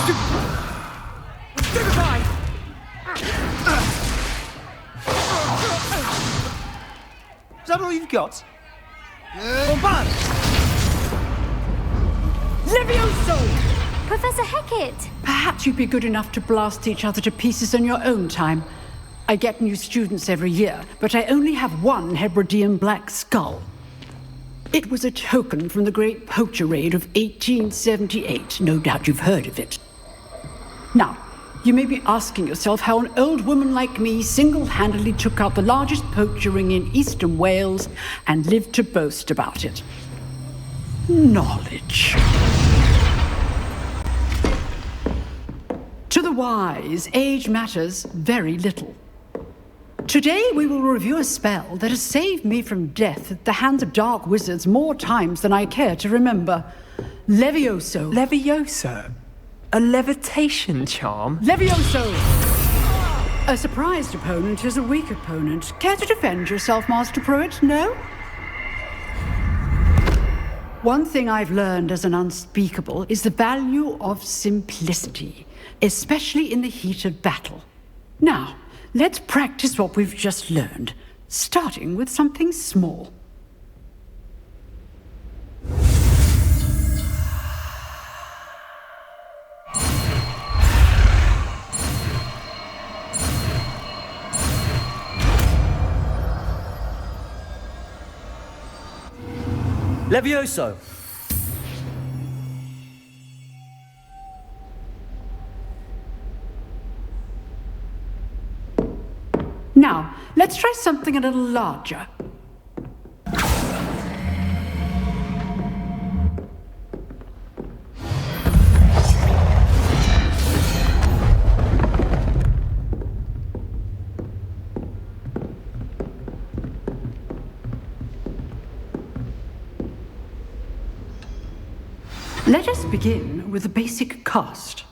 Stupefy! Is that all you've got? Bombard! Levioso! Professor Hecat! Perhaps you'd be good enough to blast each other to pieces in your own time. I get new students every year, but I only have one Hebridean black skull. It was a token from the Great Poacher Raid of 1878. No doubt you've heard of it. Now, you may be asking yourself how an old woman like me single-handedly took out the largest poacher ring in eastern Wales and lived to boast about it. Knowledge. To the wise, age matters very little. Today we will review a spell that has saved me from death at the hands of dark wizards more times than I care to remember. Levioso. Levioso? A levitation charm? Levioso! A surprised opponent is a weak opponent. Care to defend yourself, Master Pruitt? No? One thing I've learned as an unspeakable is the value of simplicity, especially in the heat of battle. Now, let's practice what we've just learned, starting with something small. Levioso! Now, let's try something a little larger. Let us begin with the basic cast.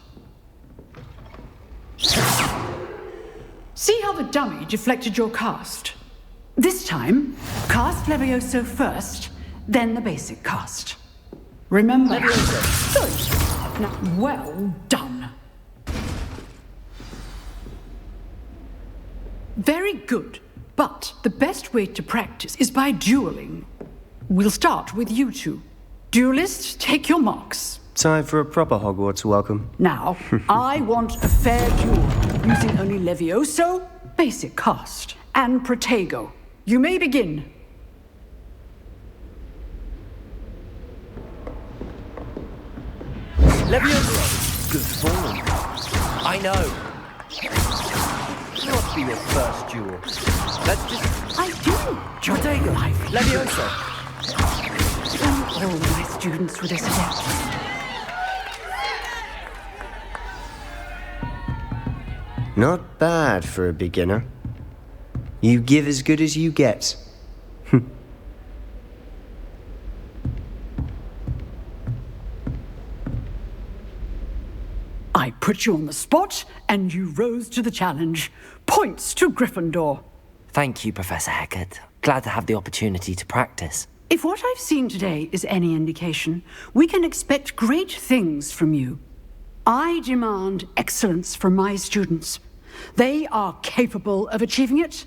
See how the dummy deflected your cast? This time, cast Levioso first, then the basic cast. Remember... Levioso. Good. Now, well done. Very good. But the best way to practice is by dueling. We'll start with you two. Duelists, take your marks. Time for a proper Hogwarts welcome. Now, I want a fair duel, using only Levioso, basic cast, and Protego. You may begin. Levioso! Good form. I know. Not be your first duel. Let's just... I do. Protego! Levioso! All my students were this adept. Not bad for a beginner. You give as good as you get. I put you on the spot, and you rose to the challenge. Points to Gryffindor. Thank you, Professor Hecat. Glad to have the opportunity to practice. If what I've seen today is any indication, we can expect great things from you. I demand excellence from my students. They are capable of achieving it,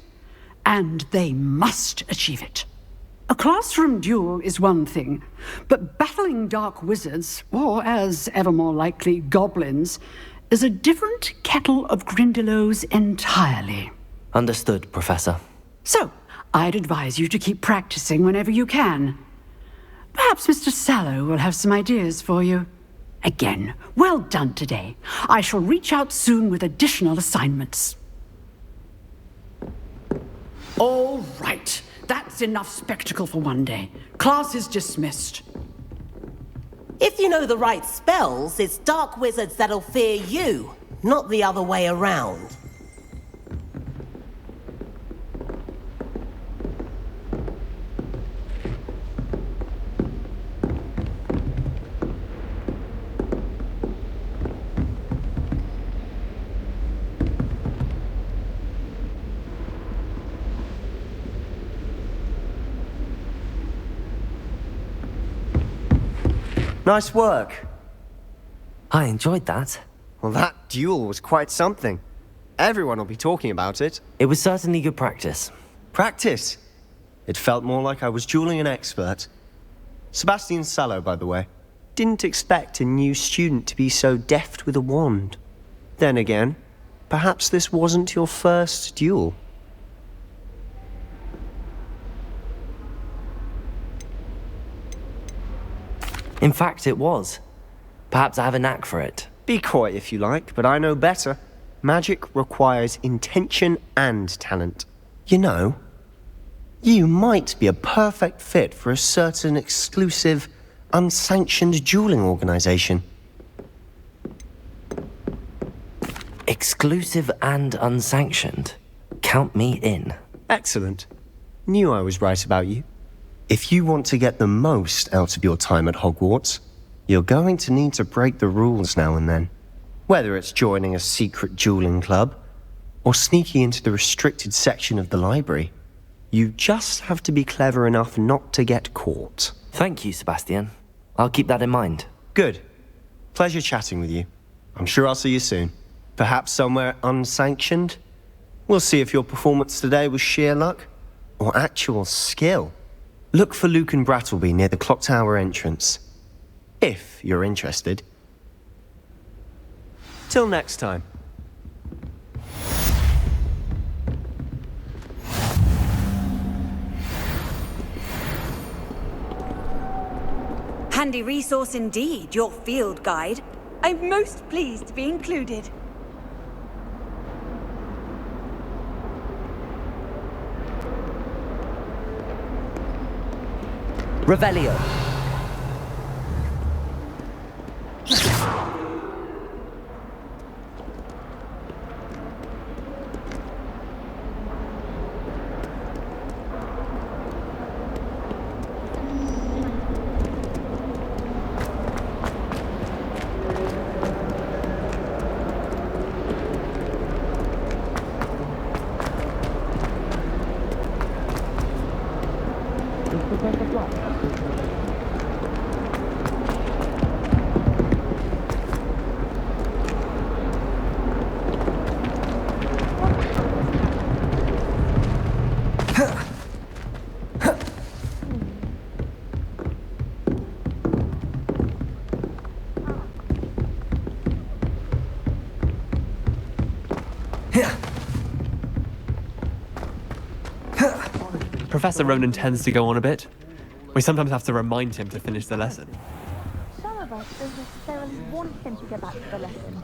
and they must achieve it. A classroom duel is one thing, but battling dark wizards, or as ever more likely, goblins, is a different kettle of Grindylows entirely. Understood, Professor. So, I'd advise you to keep practicing whenever you can. Perhaps Mr. Sallow will have some ideas for you. Again, well done today. I shall reach out soon with additional assignments. All right. That's enough spectacle for one day. Class is dismissed. If you know the right spells, it's dark wizards that'll fear you, not the other way around. Nice work. I enjoyed that. Well, that duel was quite something. Everyone will be talking about it. It was certainly good practice. Practice? It felt more like I was dueling an expert. Sebastian Sallow, by the way. Didn't expect a new student to be so deft with a wand. Then again, perhaps this wasn't your first duel. In fact, it was. Perhaps I have a knack for it. Be coy if you like, but I know better. Magic requires intention and talent. You know, you might be a perfect fit for a certain exclusive, unsanctioned dueling organization. Exclusive and unsanctioned. Count me in. Excellent. Knew I was right about you. If you want to get the most out of your time at Hogwarts, you're going to need to break the rules now and then. Whether it's joining a secret dueling club, or sneaking into the restricted section of the library, you just have to be clever enough not to get caught. Thank you, Sebastian. I'll keep that in mind. Good. Pleasure chatting with you. I'm sure I'll see you soon. Perhaps somewhere unsanctioned? We'll see if your performance today was sheer luck, or actual skill. Look for Luke and Brattleby near the clock tower entrance. If you're interested. Till next time. Handy resource indeed, your field guide. I'm most pleased to be included. Revelio. Professor Ronan tends to go on a bit. We sometimes have to remind him to finish the lesson. Some of us don't necessarily want him to get back to the lesson.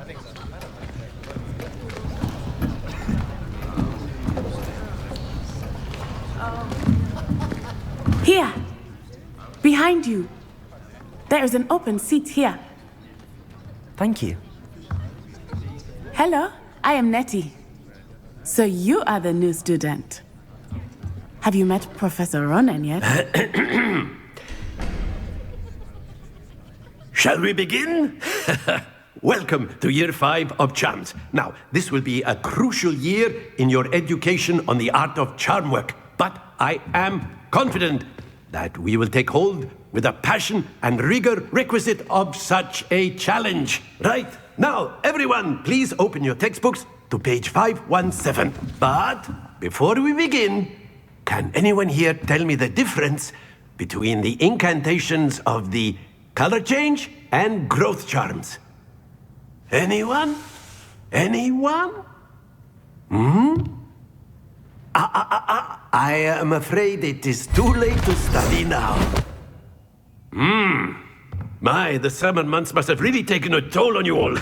Here! Behind you! There is an open seat here. Thank you. Hello, I am Nettie. So you are the new student. Have you met Professor Ronan yet? Shall we begin? Welcome to Year 5 of Charms. Now, this will be a crucial year in your education on the art of charm work. But I am confident that we will take hold with the passion and rigor requisite of such a challenge. Right, now, everyone, please open your textbooks to page 517. But before we begin, can anyone here tell me the difference between the incantations of the color change and growth charms? Anyone? Anyone? I am afraid it is too late to study now. My, the summer months must have really taken a toll on you all.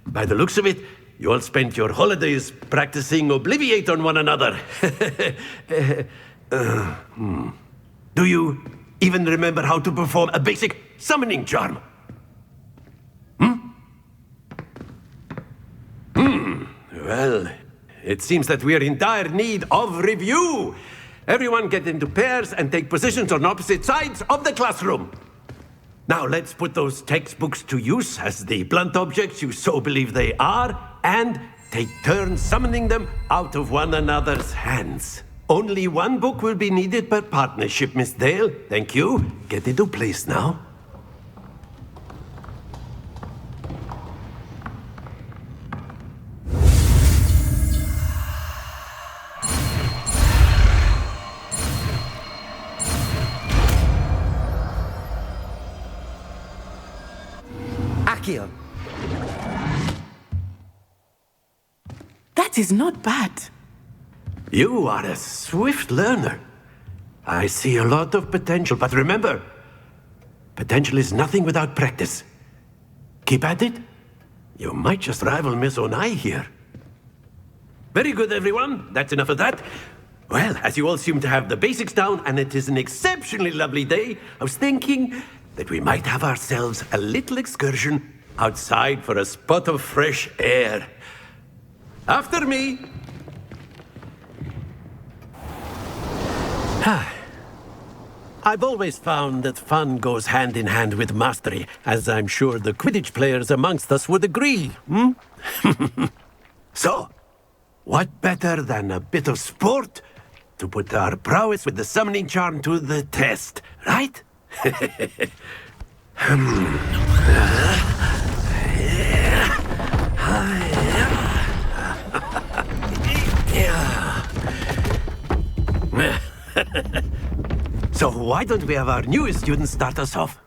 By the looks of it, you all spent your holidays practicing Obliviate on one another. Do you even remember how to perform a basic summoning charm? Well, it seems that we are in dire need of review. Everyone get into pairs and take positions on opposite sides of the classroom. Now let's put those textbooks to use as the blunt objects you so believe they are, and take turns summoning them out of one another's hands. Only one book will be needed per partnership, Miss Dale. Thank you. Get into place now. Accio. That is not bad. You are a swift learner. I see a lot of potential, but remember, potential is nothing without practice. Keep at it. You might just rival Miss Onai here. Very good, everyone. That's enough of that. Well, as you all seem to have the basics down, and it is an exceptionally lovely day, I was thinking that we might have ourselves a little excursion outside for a spot of fresh air. After me. I've always found that fun goes hand in hand with mastery, as I'm sure the Quidditch players amongst us would agree. So, what better than a bit of sport to put our prowess with the summoning charm to the test, right? So why don't we have our newest student start us off?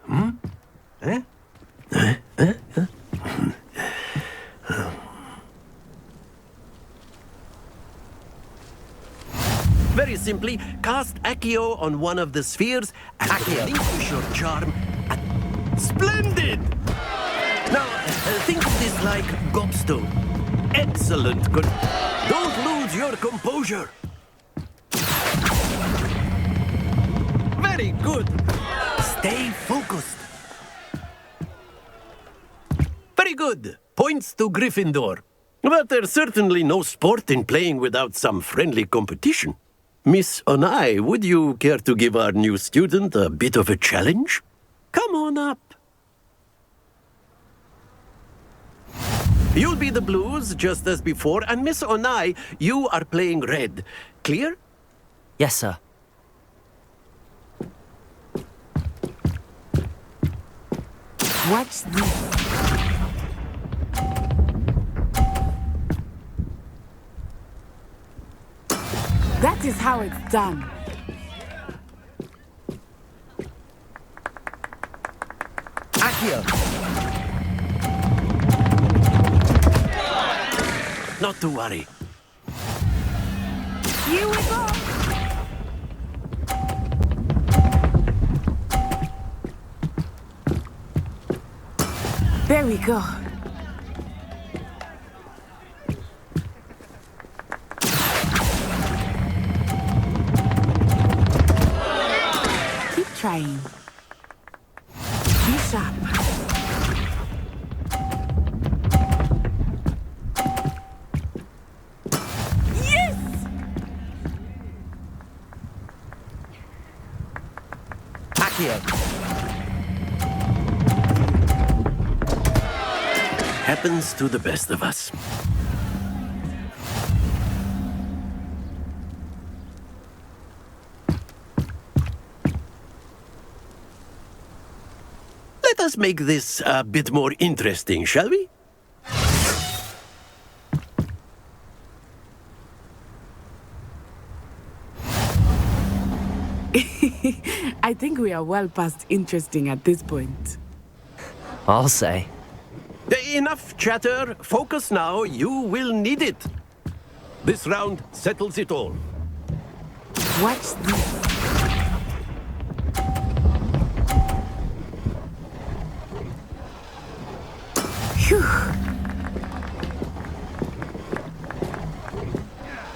Very simply, cast Accio on one of the spheres and relinquish your charm. Splendid! Now, think of this like gobstone. Excellent. Good. Don't lose your composure. Very good. Stay focused. Very good. Points to Gryffindor. But there's certainly no sport in playing without some friendly competition. Miss Onai, would you care to give our new student a bit of a challenge? Come on up. You'll be the blues, just as before, and Miss Onai, you are playing red. Clear? Yes, sir. Watch this. That is how it's done. Accio. Not to worry. Here we go. There we go. Keep trying. Be sharp. Yes! Accio. Happens to the best of us. Let us make this a bit more interesting, shall we? I think we are well past interesting at this point. I'll say. Enough chatter. Focus now. You will need it. This round settles it all. Watch this. Phew.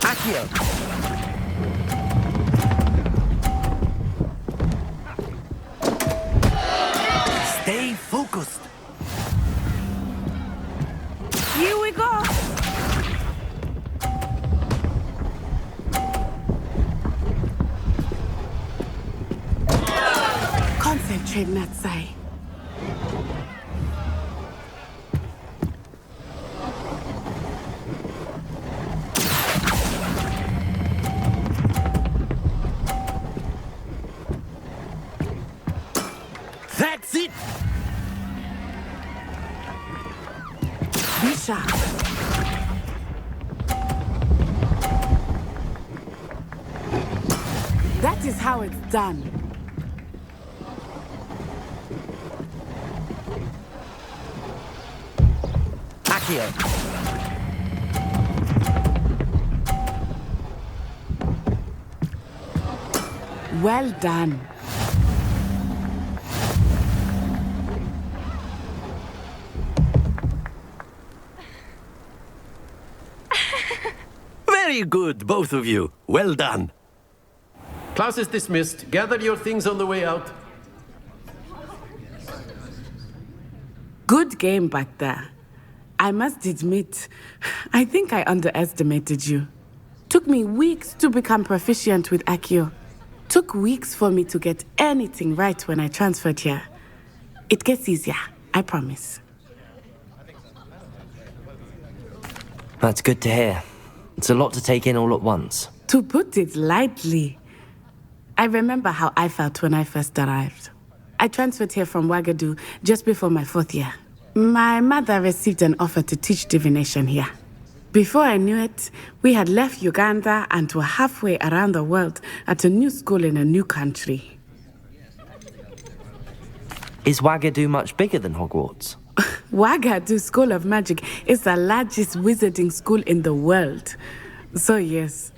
Accio. Stay focused. Here we go. Concentrate, Natsai. That's it. Be sharp. That is how it's done. Accio! Well done. Very good, both of you. Well done. Class is dismissed. Gather your things on the way out. Good game back there. I must admit, I think I underestimated you. Took me weeks to become proficient with Accio. Took weeks for me to get anything right when I transferred here. It gets easier, I promise. That's good to hear. It's a lot to take in all at once. To put it lightly, I remember how I felt when I first arrived. I transferred here from Ouagadougou just before my 4th year. My mother received an offer to teach divination here. Before I knew it, we had left Uganda and were halfway around the world at a new school in a new country. Is Ouagadougou much bigger than Hogwarts? Ouagadougou School of Magic is the largest wizarding school in the world. So yes,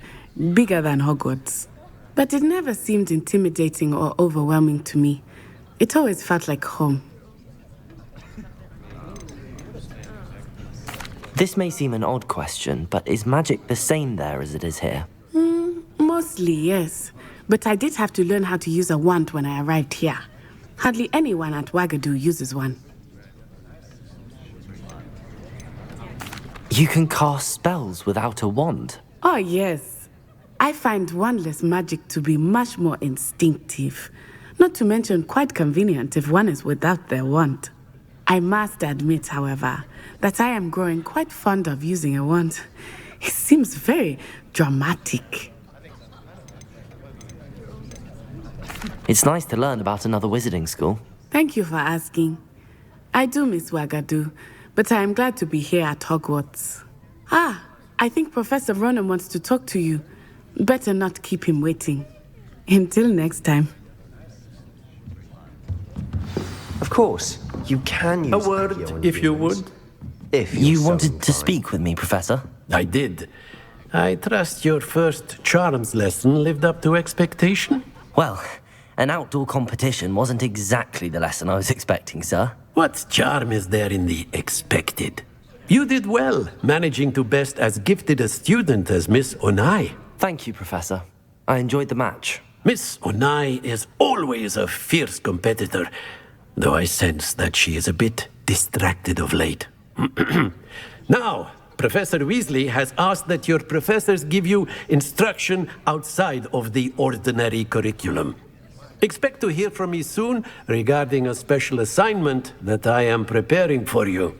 bigger than Hogwarts. But it never seemed intimidating or overwhelming to me. It always felt like home. This may seem an odd question, but is magic the same there as it is here? Mostly, yes. But I did have to learn how to use a wand when I arrived here. Hardly anyone at Ouagadougou uses one. You can cast spells without a wand? Oh, yes. I find wandless magic to be much more instinctive. Not to mention quite convenient if one is without their wand. I must admit, however, that I am growing quite fond of using a wand. It seems very dramatic. It's nice to learn about another wizarding school. Thank you for asking. I do miss Ouagadougou, but I am glad to be here at Hogwarts. I think Professor Ronan wants to talk to you. Better not keep him waiting. Until next time. Of course, you can use A word, Accio on if you humans. would. If you're You so wanted to inclined. speak with me, Professor? I did. I trust your first charms lesson lived up to expectation? Well, an outdoor competition wasn't exactly the lesson I was expecting, sir. What charm is there in the expected? You did well, managing to best as gifted a student as Miss Onai. Thank you, Professor. I enjoyed the match. Miss Onai is always a fierce competitor, though I sense that she is a bit distracted of late. Now, Professor Weasley has asked that your professors give you instruction outside of the ordinary curriculum. Expect to hear from me soon regarding a special assignment that I am preparing for you.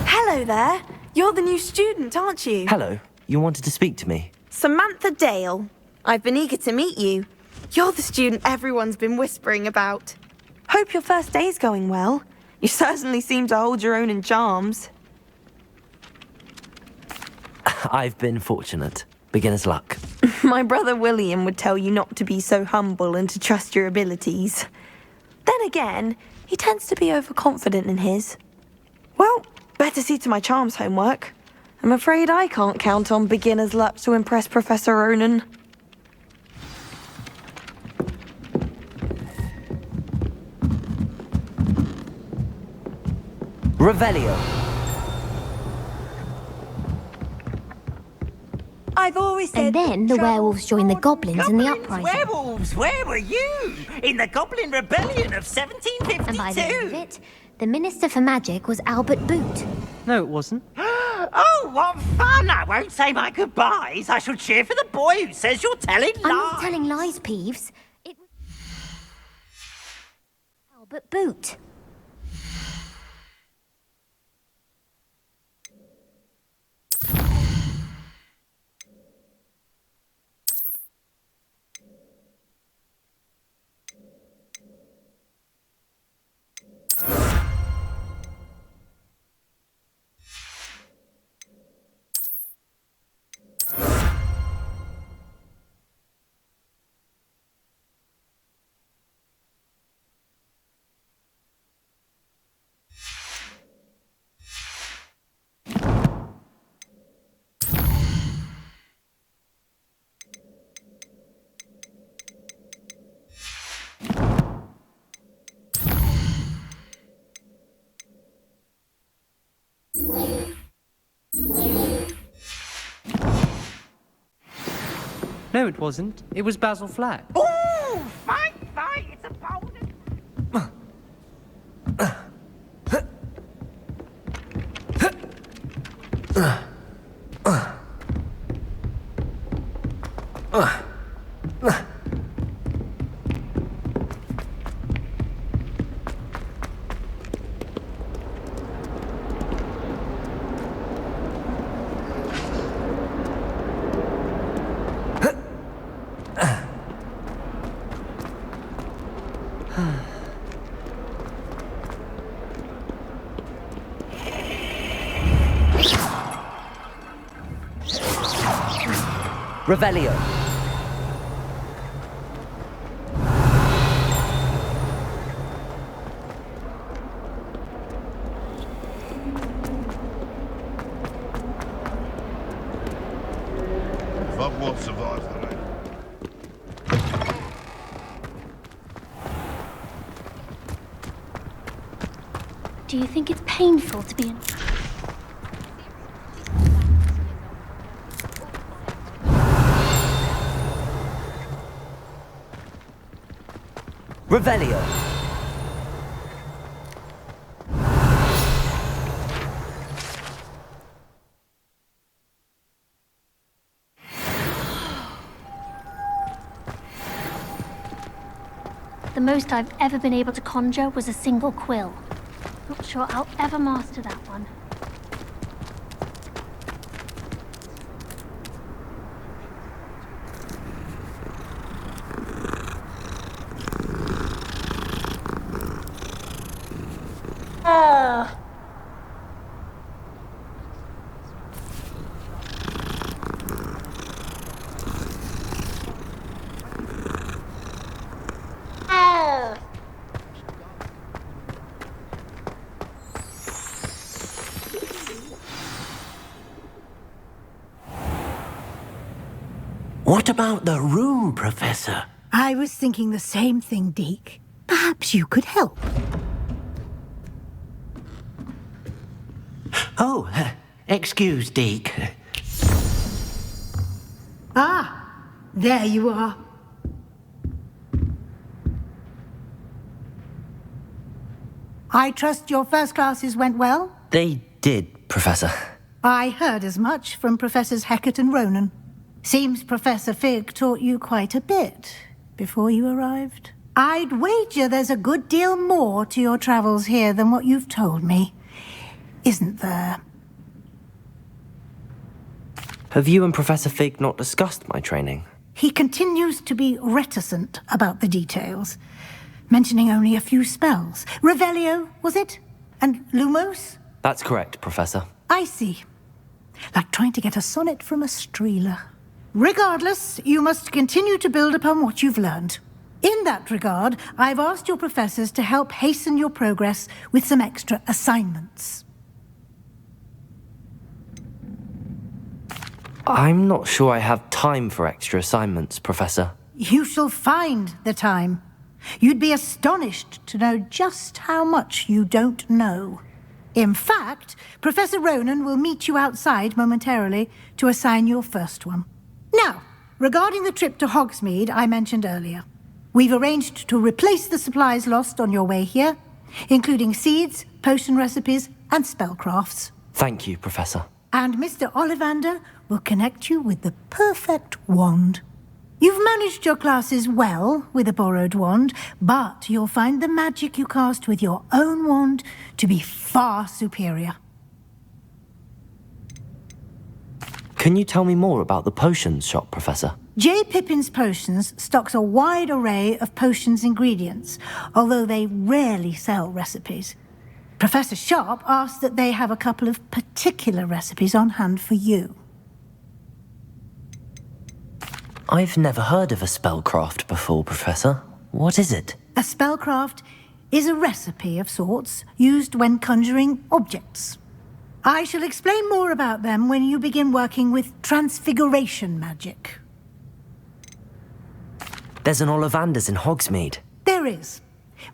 Hello there. You're the new student, aren't you? Hello. You wanted to speak to me? Samantha Dale. I've been eager to meet you. You're the student everyone's been whispering about. Hope your first day's going well. You certainly seem to hold your own in charms. I've been fortunate. Beginner's luck. My brother William would tell you not to be so humble and to trust your abilities. Then again, he tends to be overconfident in his. Well, better see to my charms homework. I'm afraid I can't count on beginner's luck to impress Professor Ronan. Revelio. I've always said... And then the werewolves joined the goblins in the uprising. Werewolves, where were you? In the Goblin Rebellion of 1752. And by the end of it, the Minister for Magic was Albert Boot. No, it wasn't. Oh, what fun! I won't say my goodbyes. I shall cheer for the boy who says you're telling lies. I'm not telling lies, Peeves. It was Albert Boot. No, it wasn't. It was Basil Flack. Ooh, fight! It's a bold... Revelio. Hogwarts survives the rain. Do you think it's painful to be in... Revelio. The most I've ever been able to conjure was a single quill. Not sure I'll ever master that one. What about the room, Professor? I was thinking the same thing, Deke. Perhaps you could help. Oh, excuse, Deke. Ah, there you are. I trust your first classes went well? They did, Professor. I heard as much from Professors Hecat and Ronan. Seems Professor Fig taught you quite a bit before you arrived. I'd wager there's a good deal more to your travels here than what you've told me. Isn't there? Have you and Professor Fig not discussed my training? He continues to be reticent about the details, mentioning only a few spells. Revelio, was it? And Lumos? That's correct, Professor. I see. Like trying to get a sonnet from a streeler. Regardless, you must continue to build upon what you've learned. In that regard, I've asked your professors to help hasten your progress with some extra assignments. I'm not sure I have time for extra assignments, Professor. You shall find the time. You'd be astonished to know just how much you don't know. In fact, Professor Ronan will meet you outside momentarily to assign your first one. Now, regarding the trip to Hogsmeade I mentioned earlier, we've arranged to replace the supplies lost on your way here, including seeds, potion recipes, and spellcrafts. Thank you, Professor. And Mr. Ollivander will connect you with the perfect wand. You've managed your classes well with a borrowed wand, but you'll find the magic you cast with your own wand to be far superior. Can you tell me more about the potions shop, Professor? J. Pippin's Potions stocks a wide array of potions ingredients, although they rarely sell recipes. Professor Sharp asked that they have a couple of particular recipes on hand for you. I've never heard of a spellcraft before, Professor. What is it? A spellcraft is a recipe of sorts used when conjuring objects. I shall explain more about them when you begin working with transfiguration magic. There's an Ollivander's in Hogsmeade. There is.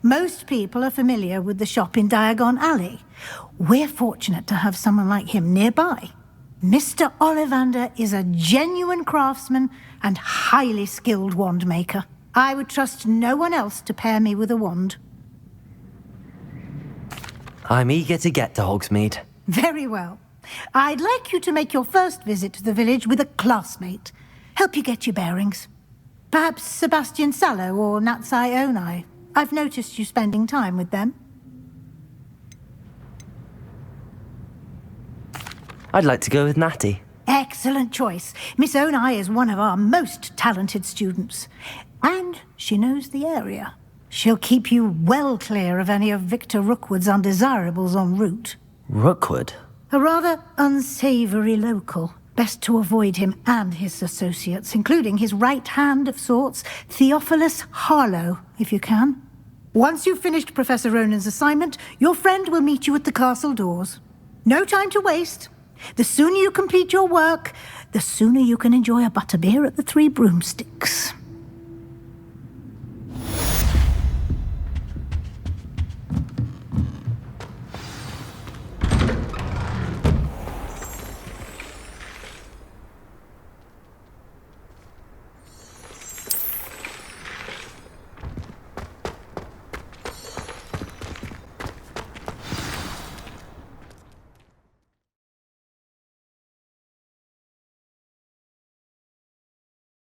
Most people are familiar with the shop in Diagon Alley. We're fortunate to have someone like him nearby. Mr. Ollivander is a genuine craftsman and highly skilled wand maker. I would trust no one else to pair me with a wand. I'm eager to get to Hogsmeade. Very well. I'd like you to make your first visit to the village with a classmate. Help you get your bearings. Perhaps Sebastian Sallow or Natsai Onai. I've noticed you spending time with them. I'd like to go with Natty. Excellent choice. Miss Onai is one of our most talented students. And she knows the area. She'll keep you well clear of any of Victor Rookwood's undesirables en route. Rookwood? A rather unsavoury local. Best to avoid him and his associates, including his right hand of sorts, Theophilus Harlow, if you can. Once you've finished Professor Ronan's assignment, your friend will meet you at the castle doors. No time to waste. The sooner you complete your work, the sooner you can enjoy a butterbeer at the Three Broomsticks.